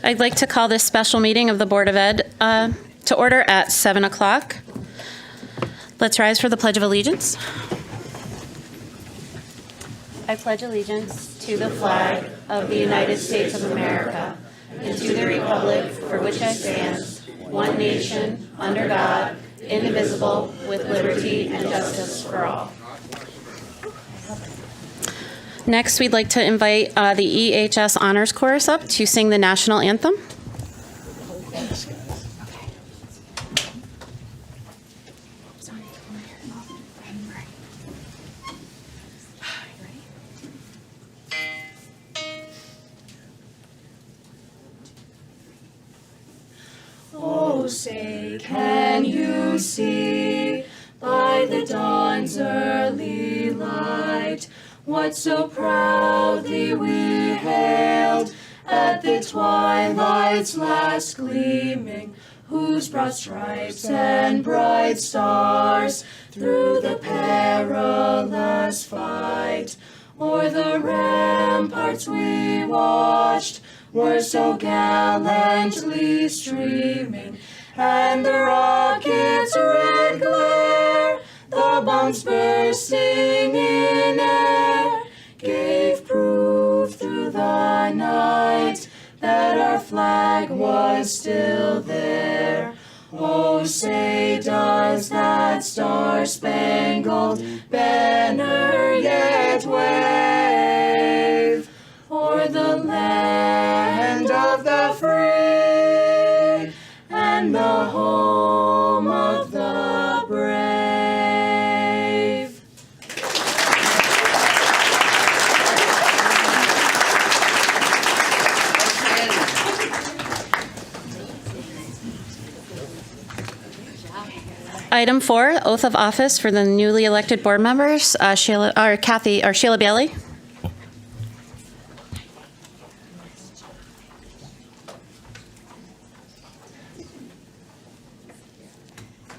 I'd like to call this special meeting of the Board of Ed to order at 7 o'clock. Let's rise for the Pledge of Allegiance. I pledge allegiance to the flag of the United States of America and to the republic for which it stands, one nation, under God, indivisible, with liberty and justice for all. Next, we'd like to invite the EHS Honors Chorus up to sing the national anthem. Oh, say, can you see by the dawn's early light what so proudly we hailed at the twilight's last gleaming, whose broad stripes and bright stars through the perilous fight o'er the ramparts we watched were so gallantly streaming, and the rocket's red glare, the bombs bursting in air, gave proof through the night that our flag was still there. Oh, say, does that star-spangled banner yet wave o'er the land of the free and the home of the brave? Item 4, oath of office for the newly elected board members, Sheila Bailey.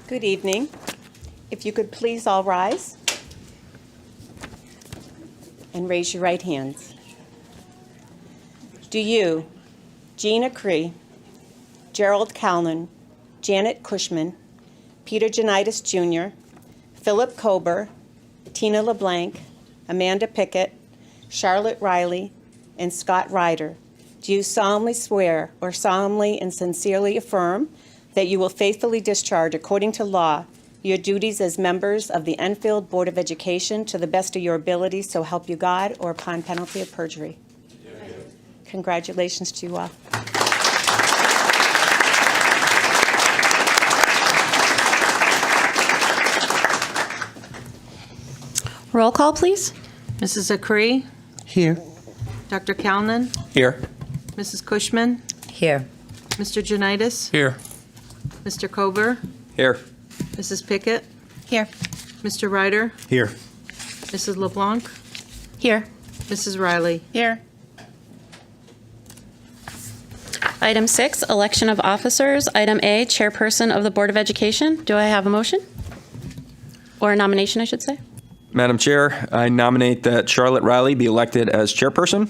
Good evening. If you could please all rise and raise your right hands. Do you, Gina Cree, Gerald Calnan, Janet Cushman, Peter Janitis Jr., Philip Kober, Tina LeBlanc, Amanda Pickett, Charlotte Riley, and Scott Ryder, do you solemnly swear or solemnly and sincerely affirm that you will faithfully discharge, according to law, your duties as members of the Enfield Board of Education to the best of your ability, so help you God, or upon penalty of perjury? Yes. Congratulations to you all. Roll call, please. Mrs. Acree? Here. Dr. Calnan? Here. Mrs. Cushman? Here. Mr. Janitis? Here. Mr. Kober? Here. Mrs. Pickett? Here. Mr. Ryder? Here. Mrs. LeBlanc? Here. Mrs. Riley? Here. Item 6, election of officers. Item A, chairperson of the Board of Education. Do I have a motion? Or a nomination, I should say. Madam Chair, I nominate that Charlotte Riley be elected as chairperson.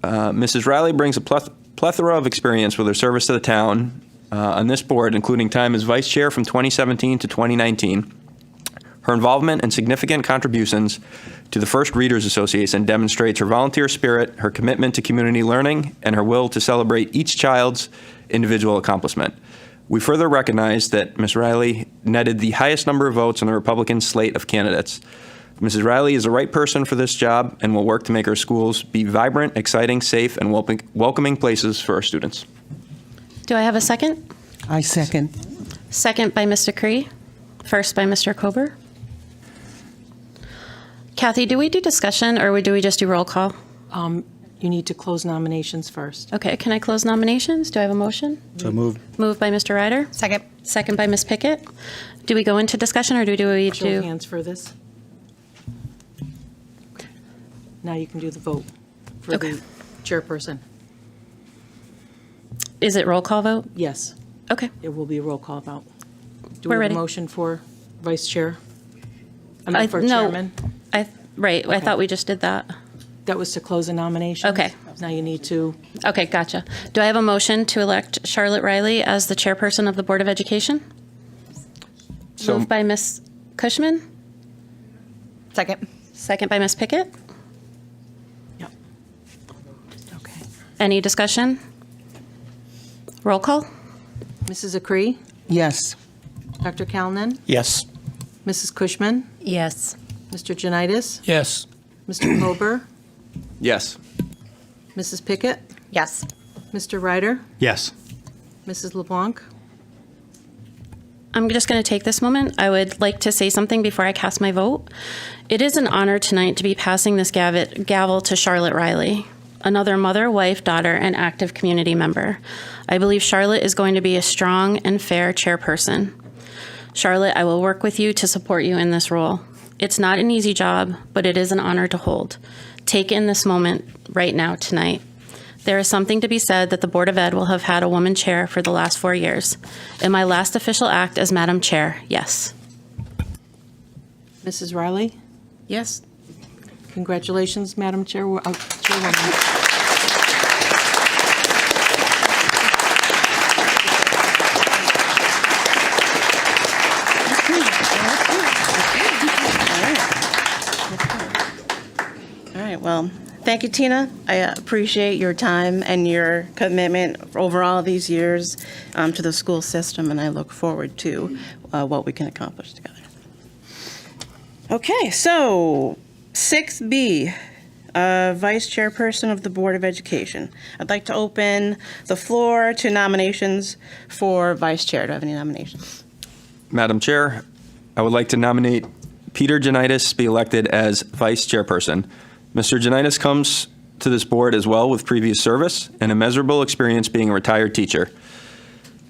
Mrs. Riley brings a plethora of experience with her service to the town on this board, including time as vice chair from 2017 to 2019. Her involvement and significant contributions to the First Readers Association demonstrates her volunteer spirit, her commitment to community learning, and her will to celebrate each child's individual accomplishment. We further recognize that Ms. Riley netted the highest number of votes on the Republican slate of candidates. Mrs. Riley is the right person for this job and will work to make our schools be vibrant, exciting, safe, and welcoming places for our students. Do I have a second? I second. Second by Mr. Cree. First by Mr. Kober. Kathy, do we do discussion or do we just do roll call? You need to close nominations first. Okay, can I close nominations? Do I have a motion? So moved. Moved by Mr. Ryder. Second. Second by Ms. Pickett. Do we go into discussion or do we Show of do? hands for this. Now you can do the vote for Okay. the chairperson. Is it roll call vote? Yes, Okay. it will be a roll call vote. Do We're we have ready. a motion for vice chair? I mean, for no. chairman? Right, I thought we just did that. That was to close the nomination? Okay, Now you need to, Okay, gotcha. Do I have a motion to elect Charlotte Riley as the chairperson of the Board of Education? So- Moved by Ms. Cushman, Second. second by Ms. Pickett. yep. Okay. Any discussion? Roll call? Mrs. Acree, Yes. Dr. Calnan, Yes. Mrs. Cushman, Yes. Mr. Janitis, Yes. Mr. Kober, Yes. Mrs. Pickett, Yes. Mr. Ryder, Yes. Mrs. LeBlanc. I'm just going to take this moment. I would like to say something before I cast my vote. It is an honor tonight to be passing this gavel to Charlotte Riley, another mother, wife, daughter, and active community member. I believe Charlotte is going to be a strong and fair chairperson. Charlotte, I will work with you to support you in this role. It's not an easy job, but it is an honor to hold. Take in this moment right now, tonight. There is something to be said that the Board of Ed will have had a woman chair for the last 4 years. In my last official act as Madam Chair, yes. Mrs. Riley, Yes. congratulations, Madam Chairwoman. All right, well, thank you, Tina. I appreciate your time and your commitment over all these years to the school system, and I look forward to what we can accomplish together. Okay, so 6B, Vice Chairperson of the Board of Education. I'd like to open the floor to nominations for Vice Chair. Do I have any nominations? Madam Chair, I would like to nominate Peter Janitis be elected as Vice Chairperson. Mr. Janitis comes to this board as well with previous service and immeasurable experience being a retired teacher.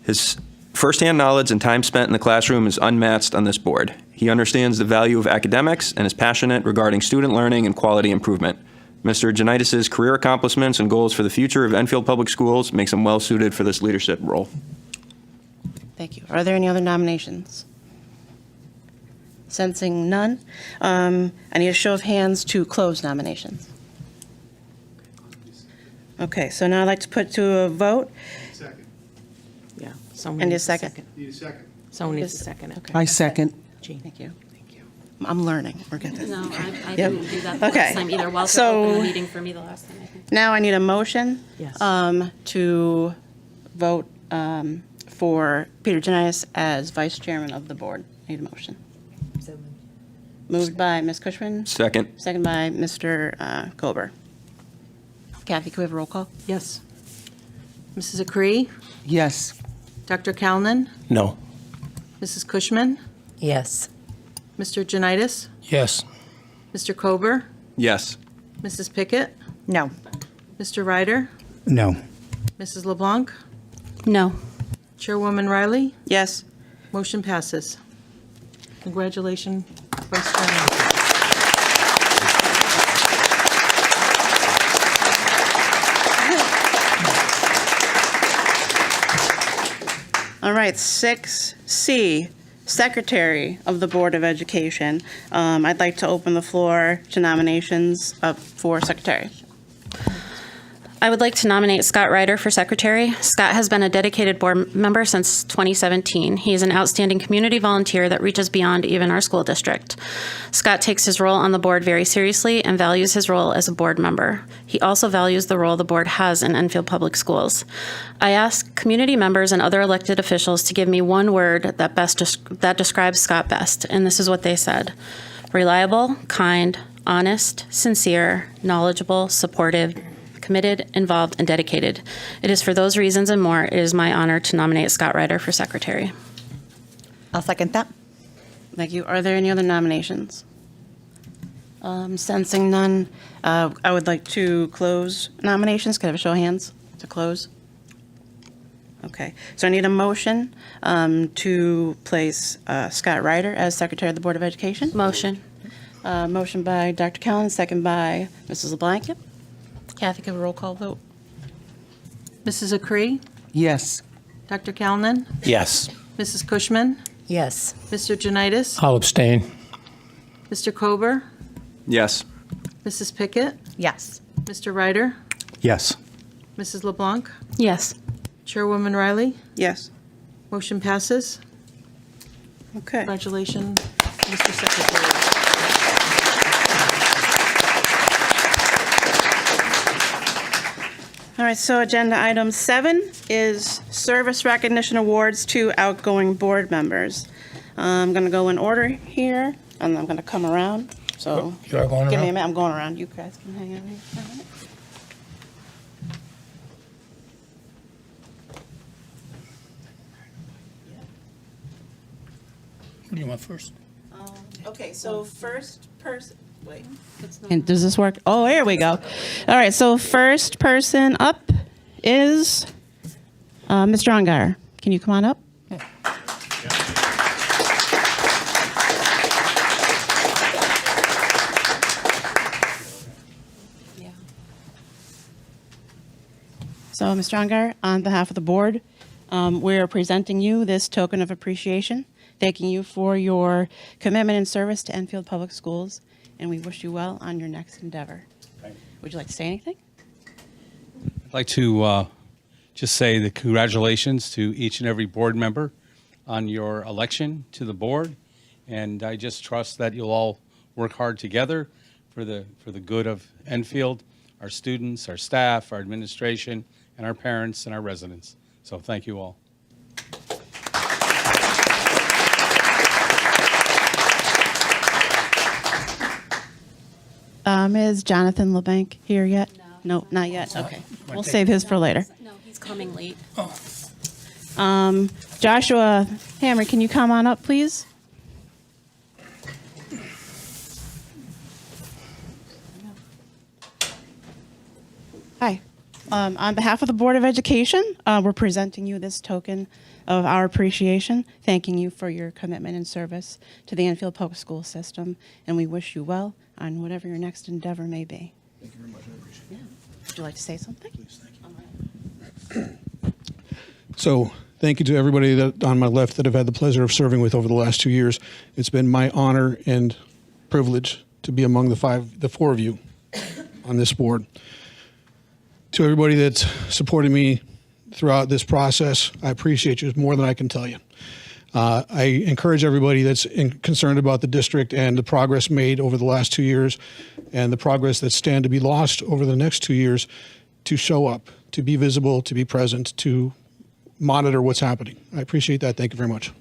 His firsthand knowledge and time spent in the classroom is unmatched on this board. He understands the value of academics and is passionate regarding student learning and quality improvement. Mr. Janitis' career accomplishments and goals for the future of Enfield Public Schools makes him well suited for this leadership role. Thank you. Are there any other nominations? Sensing none, I need a show of hands to close nominations. Okay, so now I'd like to put to a vote. Second. Yeah. someone And a needs second. Need a second. Someone needs a second. Okay. I second. Jean. Thank you. I'm learning. We're good. No, I Yep. didn't do that the Okay. last time either. Wells So- opened the meeting for me the last time, I think. Now I need a motion Yes. to vote for Peter Janitis as Vice Chairman of the Board. Need a motion. Moved by Ms. Cushman, Second. second by Mr. Kober. Kathy, can we have a roll call? Yes. Mrs. Acree, Yes. Dr. Calnan, No. Mrs. Cushman, Yes. Mr. Janitis, Yes. Mr. Kober, Yes. Mrs. Pickett, No. Mr. Ryder, No. Mrs. LeBlanc, No. Chairwoman Riley. Yes. Motion passes. Congratulations, Vice Chairman. All right, 6C, Secretary of the Board of Education. I'd like to open the floor to nominations for Secretary. I would like to nominate Scott Ryder for secretary. Scott has been a dedicated board member since 2017. He is an outstanding community volunteer that reaches beyond even our school district. Scott takes his role on the board very seriously and values his role as a board member. He also values the role the board has in Enfield Public Schools. I ask community members and other elected officials to give me one word that describes Scott best, and this is what they said: reliable, kind, honest, sincere, knowledgeable, supportive, committed, involved, and dedicated. It is for those reasons and more, it is my honor to nominate Scott Ryder for secretary. I'll second that. Thank you. Are there any other nominations? Sensing none, I would like to close nominations. Could I have a show of hands to close? Okay, so I need a motion to place Scott Ryder as Secretary of the Board of Education. Motion. Motion by Dr. Callen, second by Mrs. LeBlanc. Yep. Kathy, can we roll call vote? Mrs. Acree, Yes. Dr. Calnan, Yes. Mrs. Cushman, Yes. Mr. Janitis, I'll abstain. Mr. Kober, Yes. Mrs. Pickett, Yes. Mr. Ryder, Yes. Mrs. LeBlanc, Yes. Chairwoman Riley. Yes. Motion passes. Okay. Congratulations, Mr. Secretary. All right, so agenda item 7 is service recognition awards to outgoing board members. I'm going to go in order here, and I'm going to come around. So You are going give me a around? minute. I'm going around. You guys can hang out here for a minute. What do you want first? Okay, so first person, wait. And does this work? Oh, here we go. All right, so first person up is Mr. Ongar. Can you come on up? So, Mr. Ongar, on behalf of the board, we are presenting you this token of appreciation, thanking you for your commitment and service to Enfield Public Schools, and we wish you well on your next endeavor. Would you like to say anything? I'd like to just say the congratulations to each and every board member on your election to the board, and I just trust that you'll all work hard together for the good of Enfield, our students, our staff, our administration, and our parents and our residents. So thank you all. Is Jonathan LeBanc here yet? No, not yet. Okay. We'll save his for later. No, he's coming late. Joshua Hammer, can you come on up, please? Hi. On behalf of the Board of Education, we're presenting you this token of our appreciation, thanking you for your commitment and service to the Enfield Public School System, and we wish you well on whatever your next endeavor may be. Thank you very much. I appreciate it. Would you like to say something? Please, thank you. So, thank you to everybody that on my left that I've had the pleasure of serving with over the last 2 years. It's been my honor and privilege to be among the four of you on this board. To everybody that's supported me throughout this process, I appreciate you more than I can tell you. I encourage everybody that's concerned about the district and the progress made over the last 2 years and the progress that's stand to be lost over the next 2 years to show up, to be visible, to be present, to monitor what's happening. I appreciate that. Thank you very much.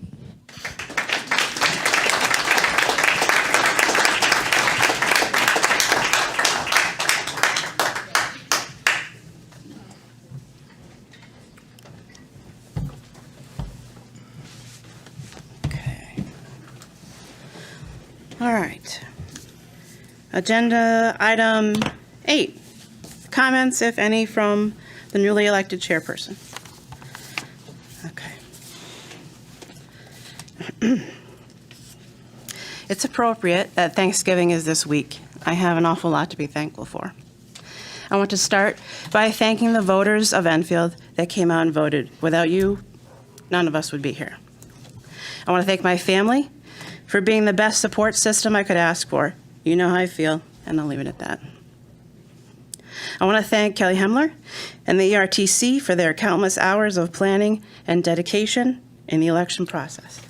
All right. Agenda item 8. Comments, if any, from the newly elected chairperson. Okay. It's appropriate that Thanksgiving is this week. I have an awful lot to be thankful for. I want to start by thanking the voters of Enfield that came out and voted. Without you, none of us would be here. I want to thank my family for being the best support system I could ask for. You know how I feel, and I'll leave it at that. I want to thank Kelly Hemler and the ERTC for their countless hours of planning and dedication in the election process.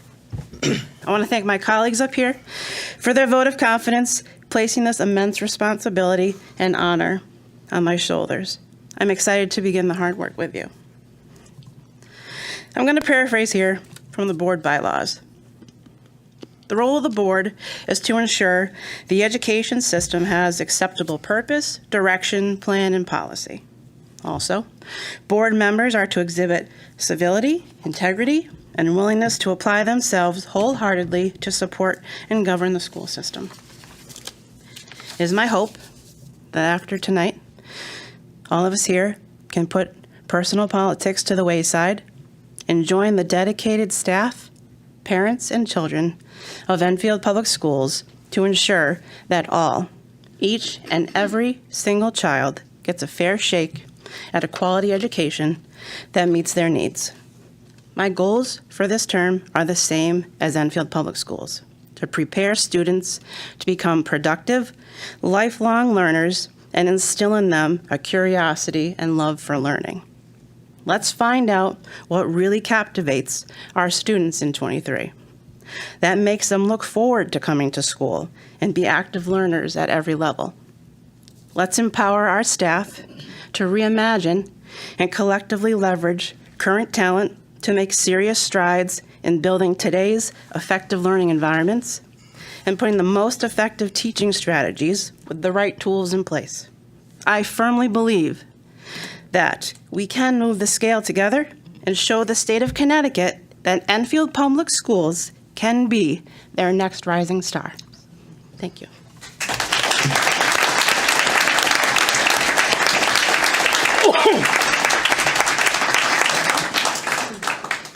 I want to thank my colleagues up here for their vote of confidence, placing this immense responsibility and honor on my shoulders. I'm excited to begin the hard work with you. I'm going to paraphrase here from the board bylaws. The role of the board is to ensure the education system has acceptable purpose, direction, plan, and policy. Also, board members are to exhibit civility, integrity, and willingness to apply themselves wholeheartedly to support and govern the school system. It is my hope that after tonight, all of us here can put personal politics to the wayside and join the dedicated staff, parents, and children of Enfield Public Schools to ensure that all, each and every single child gets a fair shake at a quality education that meets their needs. My goals for this term are the same as Enfield Public Schools: to prepare students to become productive, lifelong learners and instill in them a curiosity and love for learning. Let's find out what really captivates our students in 23. That makes them look forward to coming to school and be active learners at every level. Let's empower our staff to reimagine and collectively leverage current talent to make serious strides in building today's effective learning environments and putting the most effective teaching strategies with the right tools in place. I firmly believe that we can move the scale together and show the state of Connecticut that Enfield Public Schools can be their next rising star. Thank you.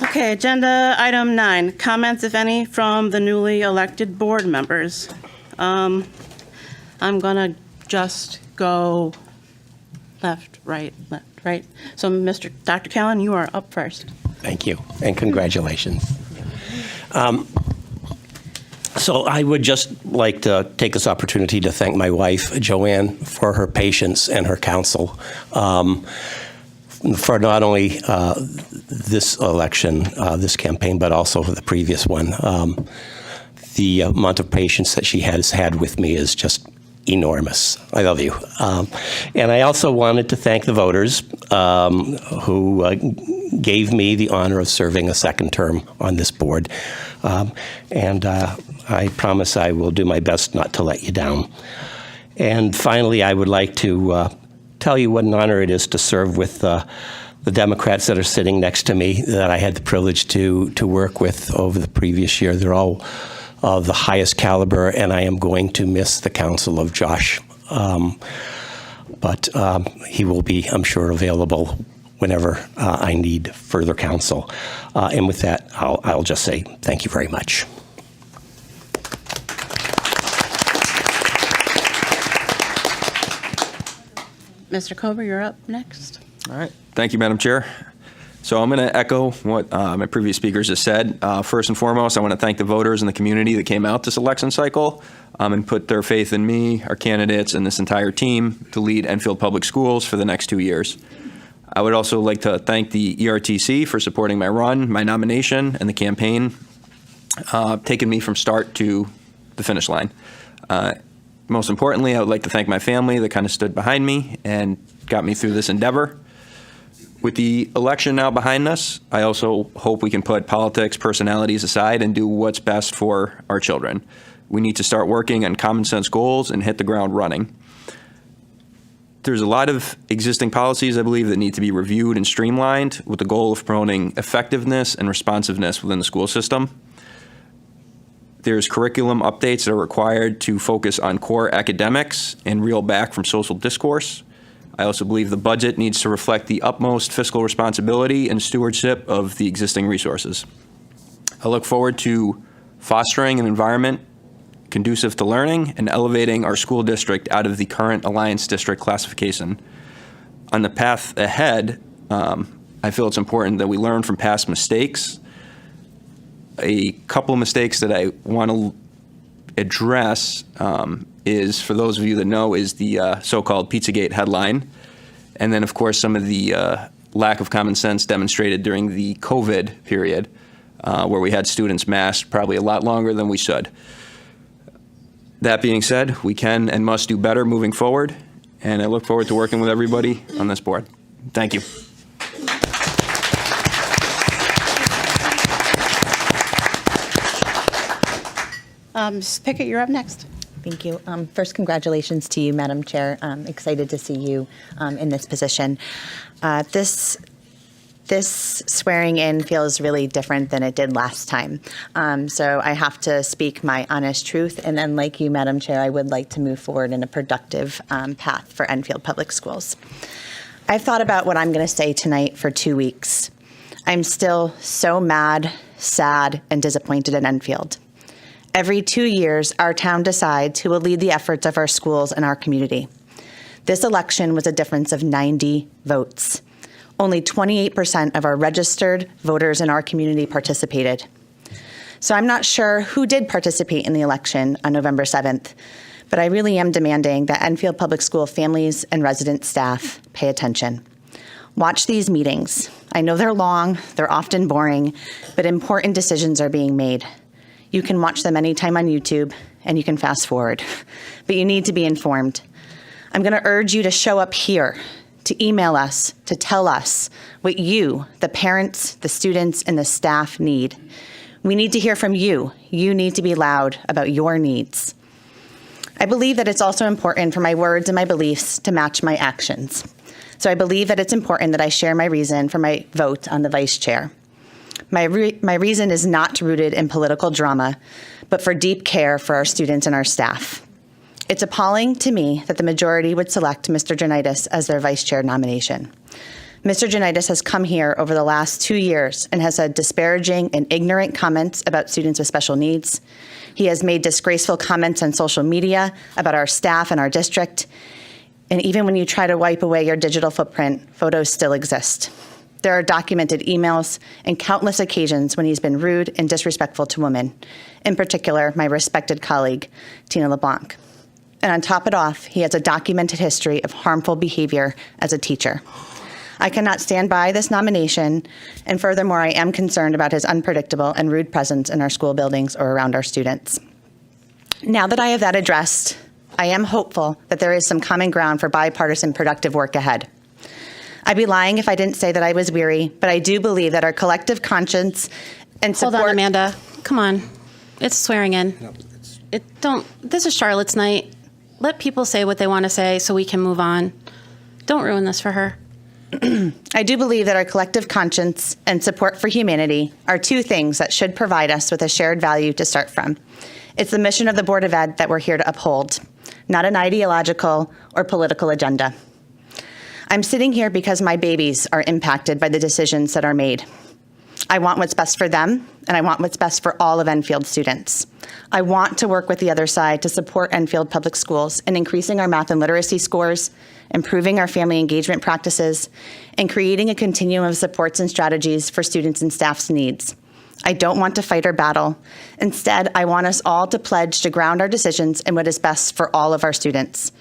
Okay, agenda item 9, comments, if any, from the newly elected board members. I'm gonna just go left, right. So, Dr. Callen, you are up first. Thank you, and congratulations. So I would just like to take this opportunity to thank my wife, Joanne, for her patience and her counsel. For not only this election, this campaign, but also the previous one. The amount of patience that she has had with me is just enormous. I love you. And I also wanted to thank the voters who gave me the honor of serving a second term on this board. And I promise I will do my best not to let you down. And finally, I would like to tell you what an honor it is to serve with the Democrats that are sitting next to me that I had the privilege to work with over the previous year. They're all of the highest caliber, and I am going to miss the counsel of Josh. But he will be, I'm sure, available whenever I need further counsel. And with that, I'll just say thank you very much. Mr. Kober, you're up next. All right. Thank you, Madam Chair. So I'm going to echo what my previous speakers have said. First and foremost, I want to thank the voters and the community that came out this election cycle and put their faith in me, our candidates, and this entire team to lead Enfield Public Schools for the next 2 years. I would also like to thank the ERTC for supporting my run, my nomination, and the campaign, taking me from start to the finish line. Most importantly, I would like to thank my family that kind of stood behind me and got me through this endeavor. With the election now behind us, I also hope we can put politics, personalities aside and do what's best for our children. We need to start working on common sense goals and hit the ground running. There's a lot of existing policies, I believe, that need to be reviewed and streamlined with the goal of promoting effectiveness and responsiveness within the school system. There's curriculum updates that are required to focus on core academics and reel back from social discourse. I also believe the budget needs to reflect the utmost fiscal responsibility and stewardship of the existing resources. I look forward to fostering an environment conducive to learning and elevating our school district out of the current Alliance District classification. On the path ahead, I feel it's important that we learn from past mistakes. A couple of mistakes that I want to address is, for those of you that know, is the so-called Pizzagate headline. And then, of course, some of the lack of common sense demonstrated during the COVID period, where we had students masked probably a lot longer than we should. That being said, we can and must do better moving forward, and I look forward to working with everybody on this board. Thank you. Ms. Pickett, you're up next. Thank you. First, congratulations to you, Madam Chair. I'm excited to see you in this position. This swearing in feels really different than it did last time. So I have to speak my honest truth. And then, like you, Madam Chair, I would like to move forward in a productive path for Enfield Public Schools. I've thought about what I'm going to say tonight for 2 weeks. I'm still so mad, sad, and disappointed in Enfield. Every 2 years, our town decides who will lead the efforts of our schools and our community. This election was a difference of 90 votes. Only 28% of our registered voters in our community participated. So I'm not sure who did participate in the election on November 7th, but I really am demanding that Enfield Public School families and resident staff pay attention. Watch these meetings. I know they're long, they're often boring, but important decisions are being made. You can watch them anytime on YouTube, and you can fast forward, but you need to be informed. I'm going to urge you to show up here, to email us, to tell us what you, the parents, the students, and the staff need. We need to hear from you. You need to be loud about your needs. I believe that it's also important for my words and my beliefs to match my actions. So I believe that it's important that I share my reason for my vote on the vice chair. My reason is not rooted in political drama, but for deep care for our students and our staff. It's appalling to me that the majority would select Mr. Janitis as their vice chair nomination. Mr. Janitis has come here over the last 2 years and has said disparaging and ignorant comments about students with special needs. He has made disgraceful comments on social media about our staff and our district. And even when you try to wipe away your digital footprint, photos still exist. There are documented emails and countless occasions when he's been rude and disrespectful to women, in particular, my respected colleague, Tina LeBlanc. And on top of it off, he has a documented history of harmful behavior as a teacher. I cannot stand by this nomination, and furthermore, I am concerned about his unpredictable and rude presence in our school buildings or around our students. Now that I have that addressed, I am hopeful that there is some common ground for bipartisan productive work ahead. I'd be lying if I didn't say that I was weary, but I do believe that our collective conscience and support— Hold on, Amanda. Come on. It's swearing in. This is Charlotte's night. Let people say what they want to say so we can move on. Don't ruin this for her. I do believe that our collective conscience and support for humanity are two things that should provide us with a shared value to start from. It's the mission of the Board of Ed that we're here to uphold, not an ideological or political agenda. I'm sitting here because my babies are impacted by the decisions that are made. I want what's best for them, and I want what's best for all of Enfield students. I want to work with the other side to support Enfield Public Schools in increasing our math and literacy scores, improving our family engagement practices, and creating a continuum of supports and strategies for students and staff's needs. I don't want to fight or battle. Instead, I want us all to pledge to ground our decisions in what is best for all of our students.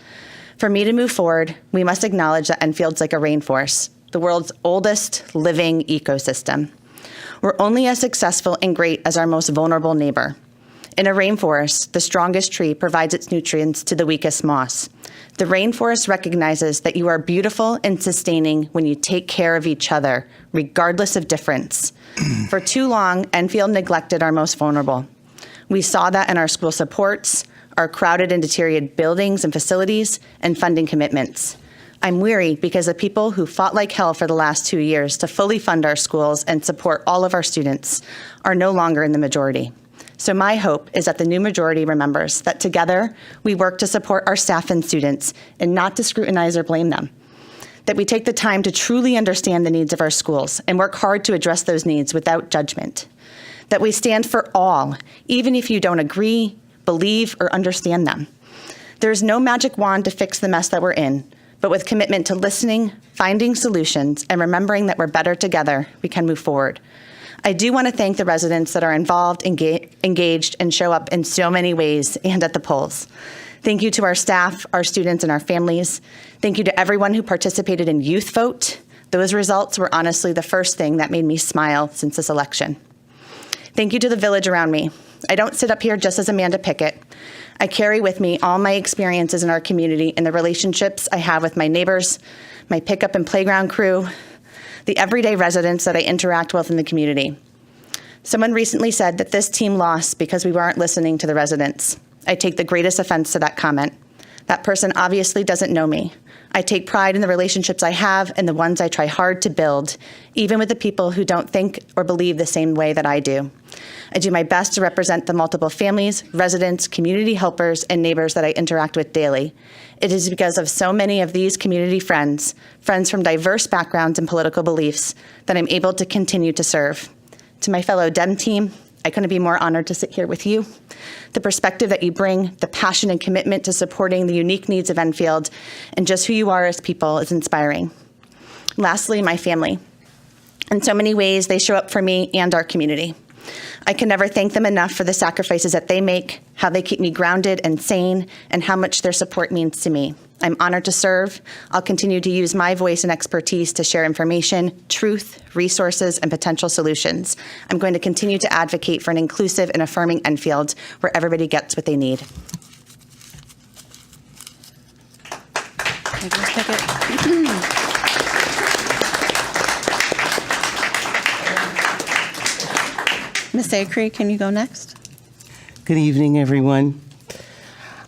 For me to move forward, we must acknowledge that Enfield's like a rainforest, the world's oldest living ecosystem. We're only as successful and great as our most vulnerable neighbor. In a rainforest, the strongest tree provides its nutrients to the weakest moss. The rainforest recognizes that you are beautiful and sustaining when you take care of each other, regardless of difference. For too long, Enfield neglected our most vulnerable. We saw that in our school supports, our crowded and deteriorated buildings and facilities, and funding commitments. I'm weary because the people who fought like hell for the last 2 years to fully fund our schools and support all of our students are no longer in the majority. So my hope is that the new majority remembers that together we work to support our staff and students and not to scrutinize or blame them. That we take the time to truly understand the needs of our schools and work hard to address those needs without judgment. That we stand for all, even if you don't agree, believe, or understand them. There's no magic wand to fix the mess that we're in, but with commitment to listening, finding solutions, and remembering that we're better together, we can move forward. I do want to thank the residents that are involved, engaged, and show up in so many ways and at the polls. Thank you to our staff, our students, and our families. Thank you to everyone who participated in Youth Vote. Those results were honestly the first thing that made me smile since this election. Thank you to the village around me. I don't sit up here just as Amanda Pickett. I carry with me all my experiences in our community and the relationships I have with my neighbors, my pickup and playground crew, the everyday residents that I interact with in the community. Someone recently said that this team lost because we weren't listening to the residents. I take the greatest offense to that comment. That person obviously doesn't know me. I take pride in the relationships I have and the ones I try hard to build, even with the people who don't think or believe the same way that I do. I do my best to represent the multiple families, residents, community helpers, and neighbors that I interact with daily. It is because of so many of these community friends from diverse backgrounds and political beliefs, that I'm able to continue to serve. To my fellow DEM team, I couldn't be more honored to sit here with you. The perspective that you bring, the passion and commitment to supporting the unique needs of Enfield, and just who you are as people is inspiring. Lastly, my family. In so many ways, they show up for me and our community. I can never thank them enough for the sacrifices that they make, how they keep me grounded and sane, and how much their support means to me. I'm honored to serve. I'll continue to use my voice and expertise to share information, truth, resources, and potential solutions. I'm going to continue to advocate for an inclusive and affirming Enfield where everybody gets what they need. Thank you, Ms. Pickett. Ms. Acree, can you go next? Good evening, everyone.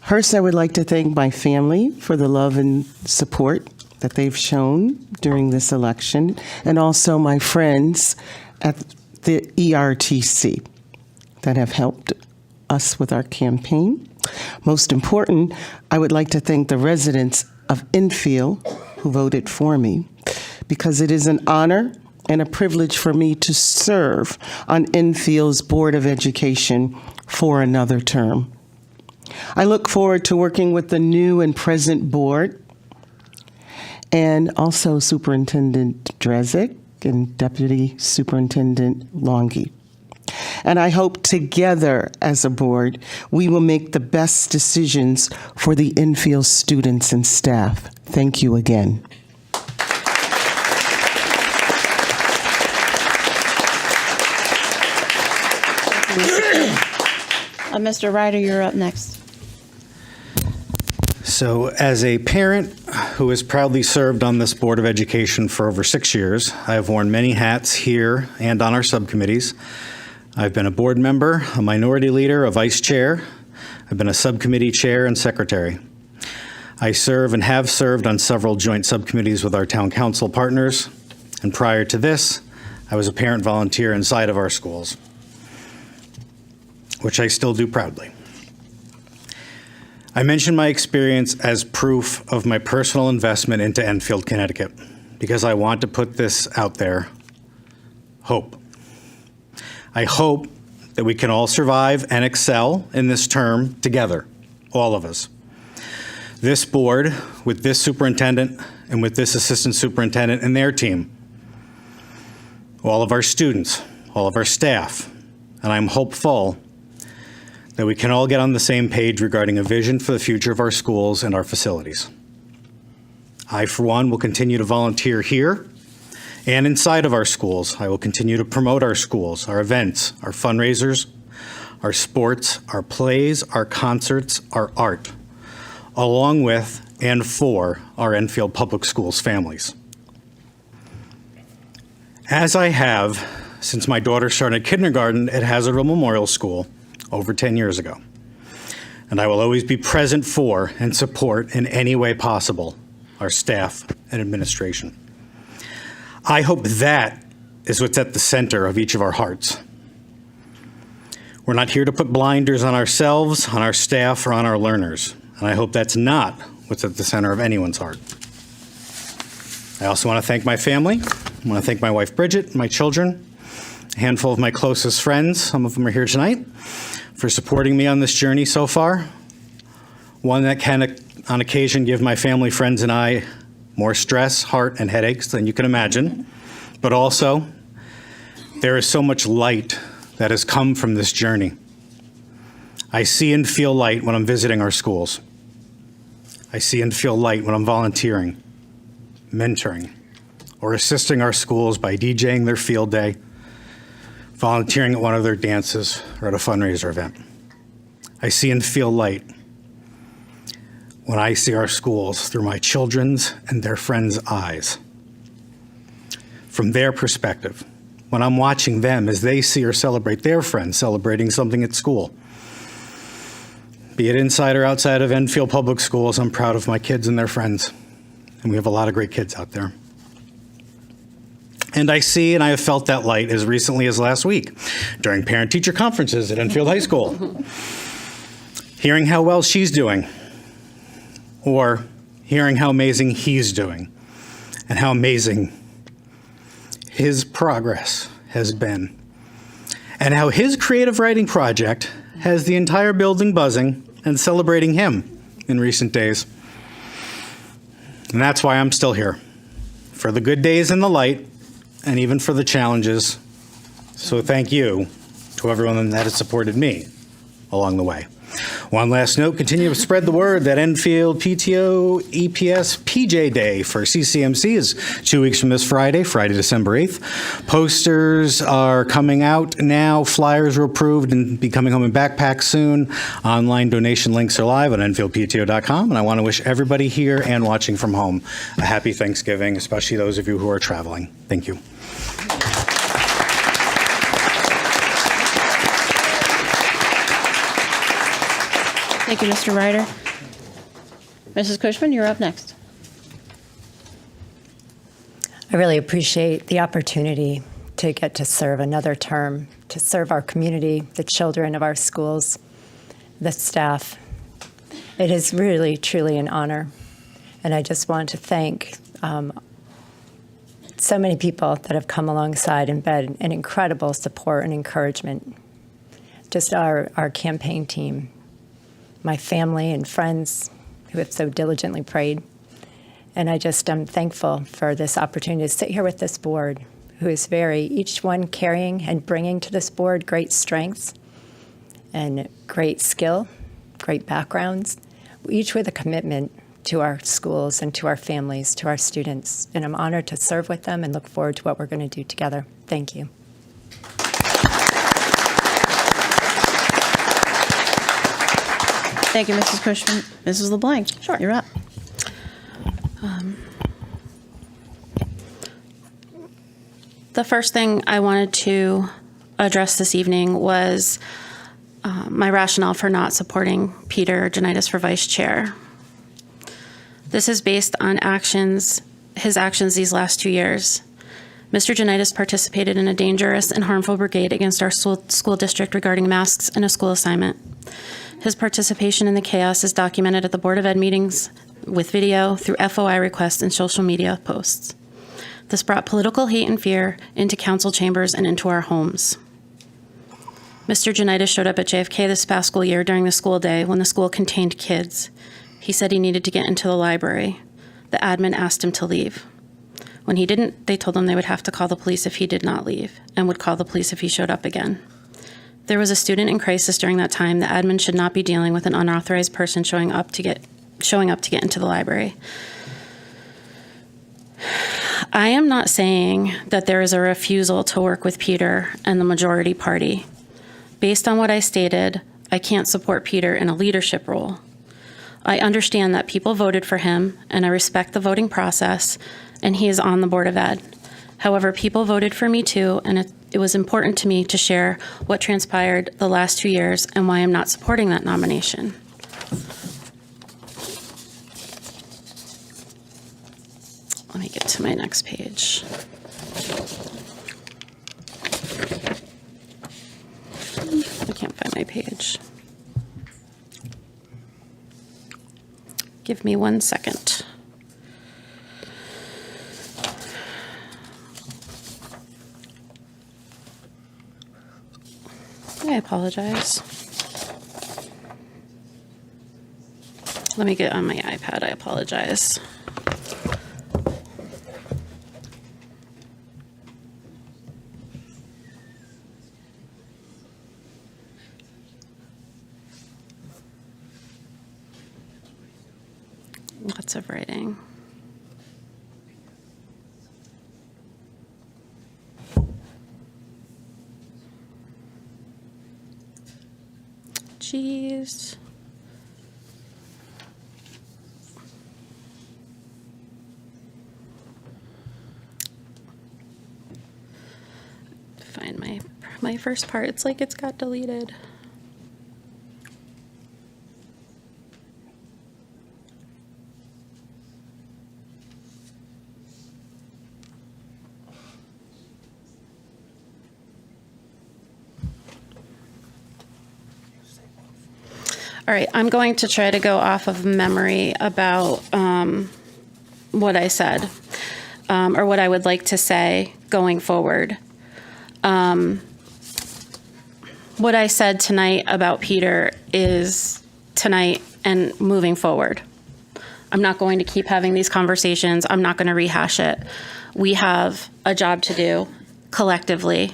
First, I would like to thank my family for the love and support that they've shown during this election, and also my friends at the ERTC that have helped us with our campaign. Most important, I would like to thank the residents of Enfield who voted for me, because it is an honor and a privilege for me to serve on Enfield's Board of Education for another term. I look forward to working with the new and present board, and also Superintendent Drezek and Deputy Superintendent Longy. And I hope together as a board, we will make the best decisions for the Enfield students and staff. Thank you again. Mr. Ryder, you're up next. So, as a parent who has proudly served on this Board of Education for over 6 years, I have worn many hats here and on our subcommittees. I've been a board member, a minority leader, a vice chair. I've been a subcommittee chair and secretary. I serve and have served on several joint subcommittees with our town council partners. And prior to this, I was a parent volunteer inside of our schools, which I still do proudly. I mention my experience as proof of my personal investment into Enfield, Connecticut, because I want to put this out there. Hope. I hope that we can all survive and excel in this term together, all of us. This board, with this superintendent and with this assistant superintendent and their team, all of our students, all of our staff, and I'm hopeful that we can all get on the same page regarding a vision for the future of our schools and our facilities. I, for one, will continue to volunteer here and inside of our schools. I will continue to promote our schools, our events, our fundraisers, our sports, our plays, our concerts, our art, along with and for our Enfield Public Schools families. As I have since my daughter started kindergarten at Hazardville Memorial School over 10 years ago. And I will always be present for and support in any way possible our staff and administration. I hope that is what's at the center of each of our hearts. We're not here to put blinders on ourselves, on our staff, or on our learners. And I hope that's not what's at the center of anyone's heart. I also want to thank my family. I want to thank my wife, Bridget, my children, a handful of my closest friends, some of them are here tonight, for supporting me on this journey so far. One that can, on occasion, give my family, friends, and I more stress, heart, and headaches than you can imagine. But also, there is so much light that has come from this journey. I see and feel light when I'm visiting our schools. I see and feel light when I'm volunteering, mentoring, or assisting our schools by DJing their field day, volunteering at one of their dances, or at a fundraiser event. I see and feel light when I see our schools through my children's and their friends' eyes. From their perspective, when I'm watching them as they see or celebrate their friends celebrating something at school. Be it inside or outside of Enfield Public Schools, I'm proud of my kids and their friends. And we have a lot of great kids out there. And I see and I have felt that light as recently as last week during parent-teacher conferences at Enfield High School. Hearing how well she's doing, or hearing how amazing he's doing, and how amazing his progress has been, and how his creative writing project has the entire building buzzing and celebrating him in recent days. And that's why I'm still here, for the good days and the light, and even for the challenges. So thank you to everyone that has supported me along the way. One last note, continue to spread the word that Enfield PTO EPS PJ Day for CCMC is 2 weeks from this Friday, December 8th. Posters are coming out now. Flyers were approved and be coming home in backpacks soon. Online donation links are live on EnfieldPTO.com. And I want to wish everybody here and watching from home a happy Thanksgiving, especially those of you who are traveling. Thank you. Thank you, Mr. Ryder. Mrs. Cushman, you're up next. I really appreciate the opportunity to get to serve another term, to serve our community, the children of our schools, the staff. It is really, truly an honor. And I just want to thank so many people that have come alongside and been an incredible support and encouragement. Just our campaign team, my family and friends who have so diligently prayed. And I just am thankful for this opportunity to sit here with this board, who is each one carrying and bringing to this board great strengths and great skill, great backgrounds, each with a commitment to our schools and to our families, to our students. And I'm honored to serve with them and look forward to what we're going to do together. Thank you. Thank you, Mrs. Cushman. Mrs. LeBlanc, sure, you're up. The first thing I wanted to address this evening was my rationale for not supporting Peter Janitis for vice chair. This is based on his actions these last 2 years. Mr. Janitis participated in a dangerous and harmful brigade against our school district regarding masks and a school assignment. His participation in the chaos is documented at the Board of Ed meetings with video, through FOI requests, and social media posts. This brought political hate and fear into council chambers and into our homes. Mr. Janitis showed up at JFK this past school year during the school day when the school contained kids. He said he needed to get into the library. The admin asked him to leave. When he didn't, they told him they would have to call the police if he did not leave, and would call the police if he showed up again. There was a student in crisis during that time. The admin should not be dealing with an unauthorized person showing up to get into the library. I am not saying that there is a refusal to work with Peter and the majority party. Based on what I stated, I can't support Peter in a leadership role. I understand that people voted for him, and I respect the voting process, and he is on the Board of Ed. However, people voted for me too, and it was important to me to share what transpired the last 2 years and why I'm not supporting that nomination. Let me get to my next page. I can't find my page. Give me 1 second. I apologize. Let me get on my iPad. I apologize. Lots of writing. Jeez. Find my first part. It's like it's got deleted. All right, I'm going to try to go off of memory about what I said, or what I would like to say going forward. What I said tonight about Peter is tonight and moving forward. I'm not going to keep having these conversations. I'm not going to rehash it. We have a job to do collectively.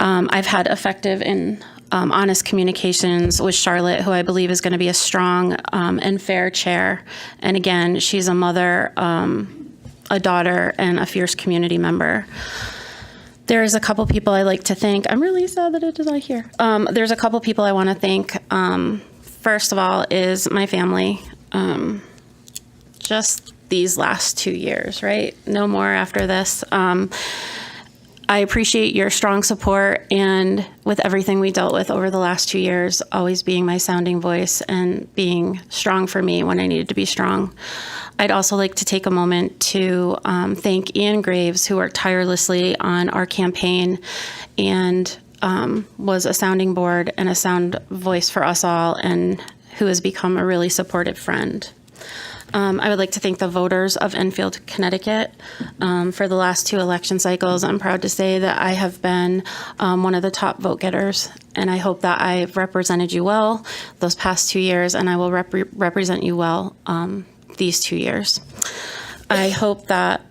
I've had effective and honest communications with Charlotte, who I believe is going to be a strong and fair chair. And again, she's a mother, a daughter, and a fierce community member. There's a couple people I like to thank. I'm really sad that it is not here. There's a couple people I want to thank. First of all is my family. Just these last 2 years, right? No more after this. I appreciate your strong support and with everything we dealt with over the last 2 years, always being my sounding voice and being strong for me when I needed to be strong. I'd also like to take a moment to thank Ian Graves, who worked tirelessly on our campaign and was a sounding board and a sound voice for us all, and who has become a really supportive friend. I would like to thank the voters of Enfield, Connecticut for the last 2 election cycles. I'm proud to say that I have been one of the top vote getters, and I hope that I've represented you well those past 2 years, and I will represent you well these 2 years. I hope that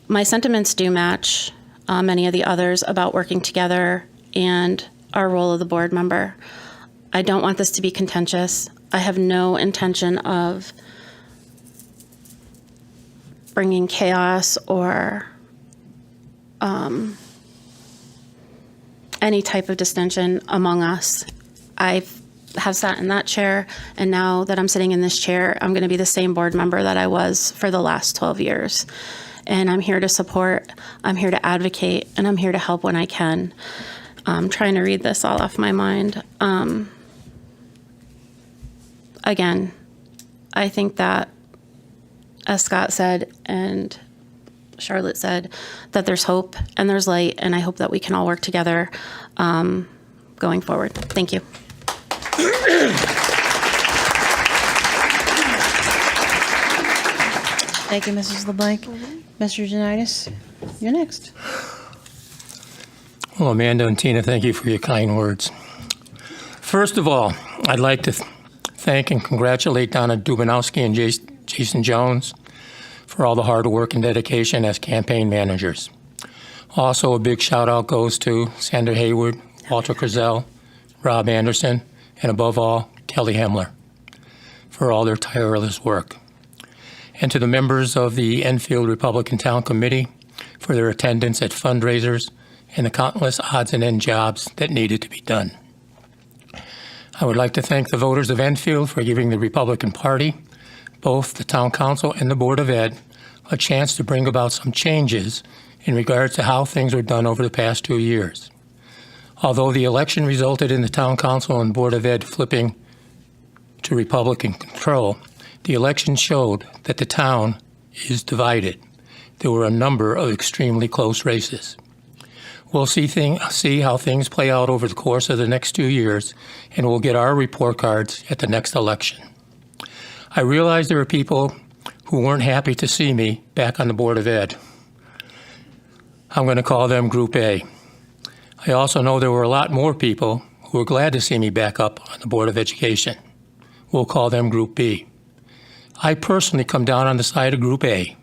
my sentiments do match many of the others about working together and our role of the board member. I don't want this to be contentious. I have no intention of bringing chaos or any type of distinction among us. I have sat in that chair, and now that I'm sitting in this chair, I'm going to be the same board member that I was for the last 12 years. And I'm here to support, I'm here to advocate, and I'm here to help when I can. I'm trying to read this all off my mind. Again, I think that, as Scott said and Charlotte said, that there's hope and there's light, and I hope that we can all work together going forward. Thank you. Thank you, Mrs. LeBlanc. Mr. Janitis, you're next. Well, Amanda and Tina, thank you for your kind words. First of all, I'd like to thank and congratulate Donna Dubanowski and Jason Jones for all the hard work and dedication as campaign managers. Also, a big shout out goes to Sandra Hayward, Walter Crizel, Rob Anderson, and above all, Kelly Hemler for all their tireless work. And to the members of the Enfield Republican Town Committee for their attendance at fundraisers and the countless odds and end jobs that needed to be done. I would like to thank the voters of Enfield for giving the Republican Party, both the Town Council and the Board of Ed, a chance to bring about some changes in regards to how things were done over the past 2 years. Although the election resulted in the Town Council and Board of Ed flipping to Republican control, the election showed that the town is divided. There were a number of extremely close races. We'll see how things play out over the course of the next 2 years, and we'll get our report cards at the next election. I realize there are people who weren't happy to see me back on the Board of Ed. I'm going to call them Group A. I also know there were a lot more people who were glad to see me back up on the Board of Education. We'll call them Group B. I personally come down on the side of Group A.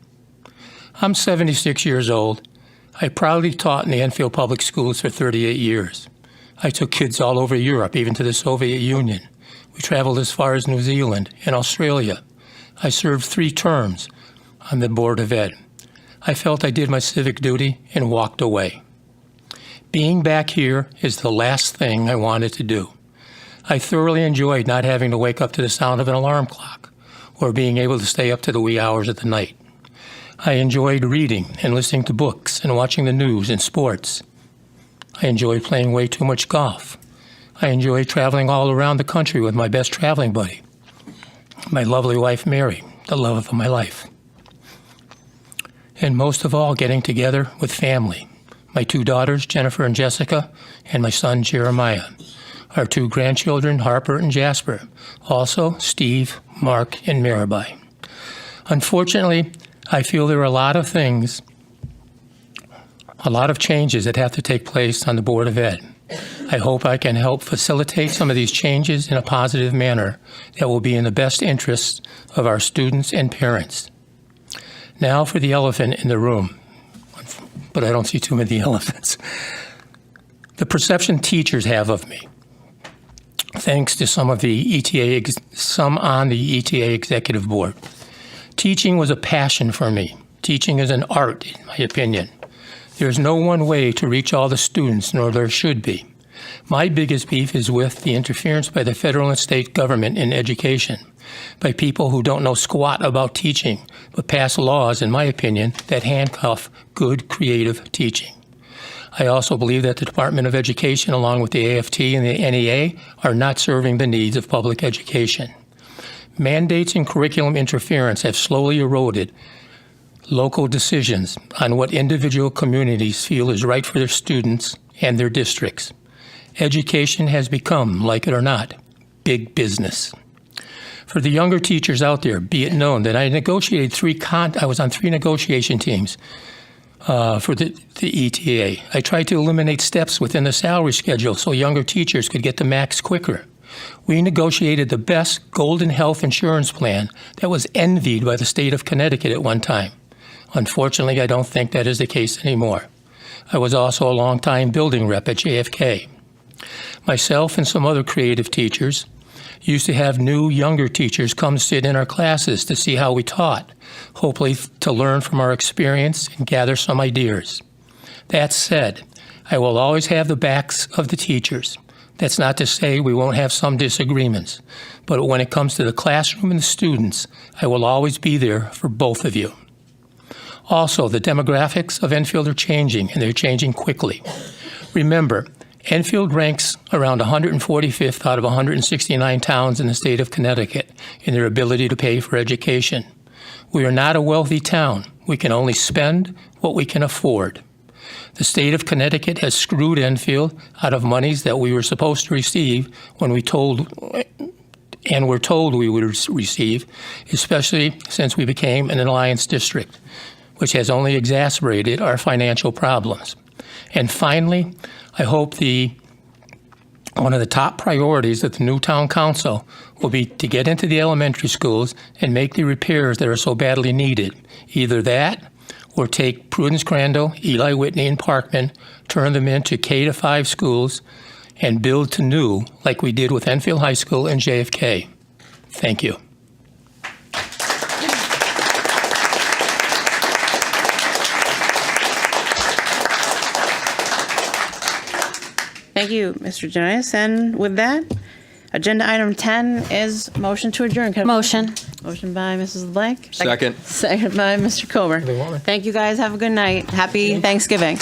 I'm 76 years old. I proudly taught in the Enfield Public Schools for 38 years. I took kids all over Europe, even to the Soviet Union. We traveled as far as New Zealand and Australia. I served 3 terms on the Board of Ed. I felt I did my civic duty and walked away. Being back here is the last thing I wanted to do. I thoroughly enjoyed not having to wake up to the sound of an alarm clock or being able to stay up to the wee hours of the night. I enjoyed reading and listening to books and watching the news and sports. I enjoyed playing way too much golf. I enjoyed traveling all around the country with my best traveling buddy, my lovely wife, Mary, the love of my life. And most of all, getting together with family, my 2 daughters, Jennifer and Jessica, and my son, Jeremiah, our 2 grandchildren, Harper and Jasper, also Steve, Mark, and Mirabai. Unfortunately, I feel there are a lot of things, a lot of changes that have to take place on the Board of Ed. I hope I can help facilitate some of these changes in a positive manner that will be in the best interests of our students and parents. Now for the elephant in the room, but I don't see too many elephants. The perception teachers have of me, thanks to some on the ETA executive board. Teaching was a passion for me. Teaching is an art, in my opinion. There's no one way to reach all the students, nor there should be. My biggest beef is with the interference by the federal and state government in education, by people who don't know squat about teaching, but pass laws, in my opinion, that handcuff good creative teaching. I also believe that the Department of Education, along with the AFT and the NEA, are not serving the needs of public education. Mandates and curriculum interference have slowly eroded local decisions on what individual communities feel is right for their students and their districts. Education has become, like it or not, big business. For the younger teachers out there, be it known that I negotiated I was on 3 negotiation teams for the ETA. I tried to eliminate steps within the salary schedule so younger teachers could get the max quicker. We negotiated the best golden health insurance plan that was envied by the state of Connecticut at one time. Unfortunately, I don't think that is the case anymore. I was also a longtime building rep at JFK. Myself and some other creative teachers used to have new, younger teachers come sit in our classes to see how we taught, hopefully to learn from our experience and gather some ideas. That said, I will always have the backs of the teachers. That's not to say we won't have some disagreements, but when it comes to the classroom and the students, I will always be there for both of you. Also, the demographics of Enfield are changing, and they're changing quickly. Remember, Enfield ranks around 145th out of 169 towns in the state of Connecticut in their ability to pay for education. We are not a wealthy town. We can only spend what we can afford. The state of Connecticut has screwed Enfield out of monies that we were supposed to receive when we told we would receive, especially since we became an alliance district, which has only exacerbated our financial problems. And finally, I hope one of the top priorities of the new town council will be to get into the elementary schools and make the repairs that are so badly needed. Either that, or take Prudence Crandall, Eli Whitney, and Parkman, turn them into K-5 schools, and build to new, like we did with Enfield High School and JFK. Thank you. Thank you, Mr. Janice. And with that, agenda item 10 is motion to adjourn. Motion. Motion by Mrs. LeBlanc. Second. Second by Mr. Comer. Thank you guys. Have a good night. Happy Thanksgiving.